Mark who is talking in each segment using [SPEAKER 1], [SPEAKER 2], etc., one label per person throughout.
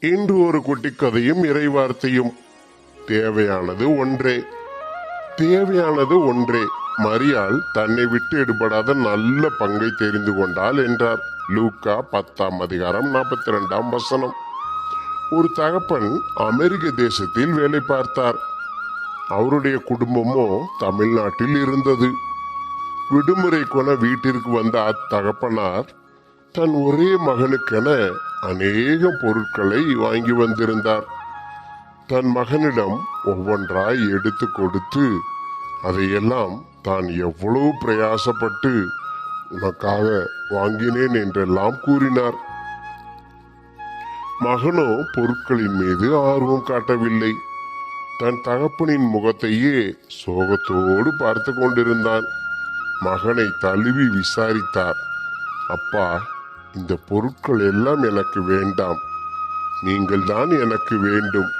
[SPEAKER 1] இன்று ஒரு குட்டி கதையும் இறைவார்த்தையும். தேவையானது ஒன்றே. தேவையானது ஒன்றே. மரியாள் தன்னை விட்டு எடுபடாத நல்ல பங்கை தெரிந்து கொண்டாள் என்றார். லூக்கா 10:42. ஒரு தகப்பன் அமெரிக்க தேசத்தில் வேலை பார்த்தார். அவருடைய குடும்பமோ தமிழ்நாட்டில் இருந்தது. விடுமுறை கொன வீட்டிற்கு வந்த அத்தகப்பனார் தன் ஒரே மகனுக்கென அநேக பொருட்களை வாங்கி வந்திருந்தார். தன் மகனிடம் ஒவ்வொன்றாய் எடுத்து கொடுத்து அதையெல்லாம் தான் எவ்வளவு பிரயாசப்பட்டு உனக்காக வாங்கினேன் என்றெல்லாம் கூறினார். மகனோ பொருட்களின் மீது ஆர்வம் காட்டவில்லை. தன் தகப்பனின் முகத்தையே சோகத்தோடு பார்த்து கொண்டிருந்தான். மகனை தழுவி விசாரித்தார். அப்பா, இந்த பொருட்கள் எல்லாம் எனக்கு வேண்டாம். நீங்கள் தான் எனக்கு வேண்டும்.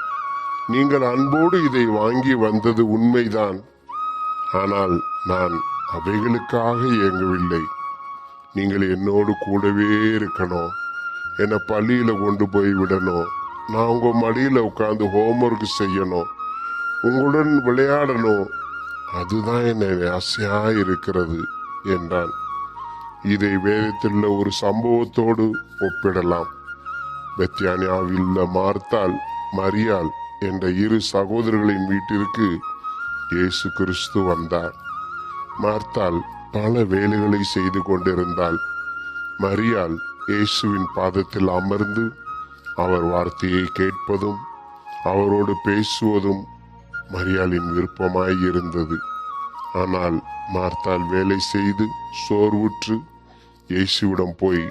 [SPEAKER 1] நீங்கள் அன்போடு இதை வாங்கி வந்தது உண்மைதான். ஆனால் நான் அவைகளுக்காக இயங்கவில்லை. நீங்கள் என்னோடு கூடவே இருக்கணும். என்னை பள்ளியில கொண்டு போய் விடணும். நான் உங்க மடியில உட்கார்ந்து ஹோம்ஒர்க் செய்யணும். உங்களுடன் விளையாடணும். அதுதான் என்னை ஆசையா இருக்கிறது என்றான். இதை வேதத்தில் ஒரு சம்பவத்தோடு ஒப்பிடலாம். பெத்யானியாவில் மார்த்தாள், மரியாள் என்ற இரு சகோதரர்களின் வீட்டிற்கு இயேசு கிறிஸ்து வந்தார். மார்த்தாள் பல வேலைகளை செய்து கொண்டிருந்தாள். மரியாள் இயேசுவின் பாதத்தில் அமர்ந்து அவர் வார்த்தையை கேட்பதும் அவரோடு பேசுவதும் மரியாளின் விருப்பமாய் இருந்தது. ஆனால் மார்த்தாள் வேலை செய்து சோர்வுற்று இயேசுவிடம் போய்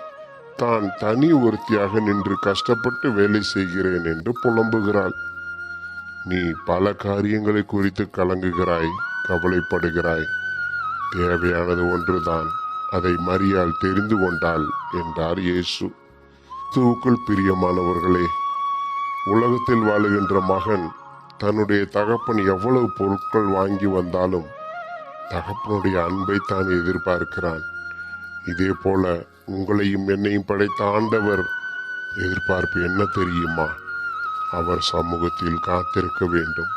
[SPEAKER 1] தான் தனி ஒருத்தியாக நின்று கஷ்டப்பட்டு வேலை செய்கிறேன் என்று புலம்புகிறாள். நீ பல காரியங்களை குறித்து கலங்குகிறாய், கவலைப்படுகிறாய். தேவையானது ஒன்றுதான். அதை மரியாள் தெரிந்து கொண்டாள் என்றார் இயேசு. கிறிஸ்துவுக்குள் பிரியமானவர்களே, உலகத்தில் வாழுகின்ற மகன் தன்னுடைய தகப்பன் எவ்வளவு பொருட்கள் வாங்கி வந்தாலும் தகப்பனுடைய அன்பை தான் எதிர்பார்க்கிறான். இதே போல உங்களையும் என்னையும் படைத்த ஆண்டவர் எதிர்பார்ப்பு என்ன தெரியுமா? அவர் சமூகத்தில் காத்திருக்க வேண்டும்.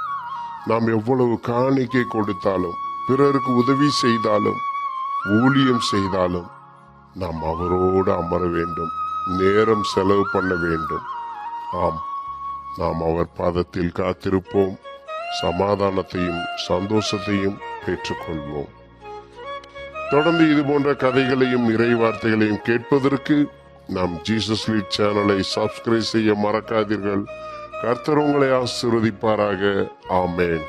[SPEAKER 1] நாம் எவ்வளவு காணிக்கை கொடுத்தாலும், பிறருக்கு உதவி செய்தாலும், ஊழியம் செய்தாலும் நாம் அவரோடு அமர வேண்டும். நேரம் செலவு பண்ண வேண்டும். ஆம், நாம் அவர் பாதத்தில் காத்திருப்போம். சமாதானத்தையும் சந்தோஷத்தையும் பெற்றுக்கொள்வோம். தொடர்ந்து இது போன்ற கதைகளையும் இறை வார்த்தைகளையும் கேட்பதற்கு நம் ஜீசஸ் லீட் சேனலை சப்ஸ்கிரைப் செய்ய மறக்காதீர்கள். கர்த்தர் உங்களை ஆசீர்வதிப்பாராக. ஆமென்.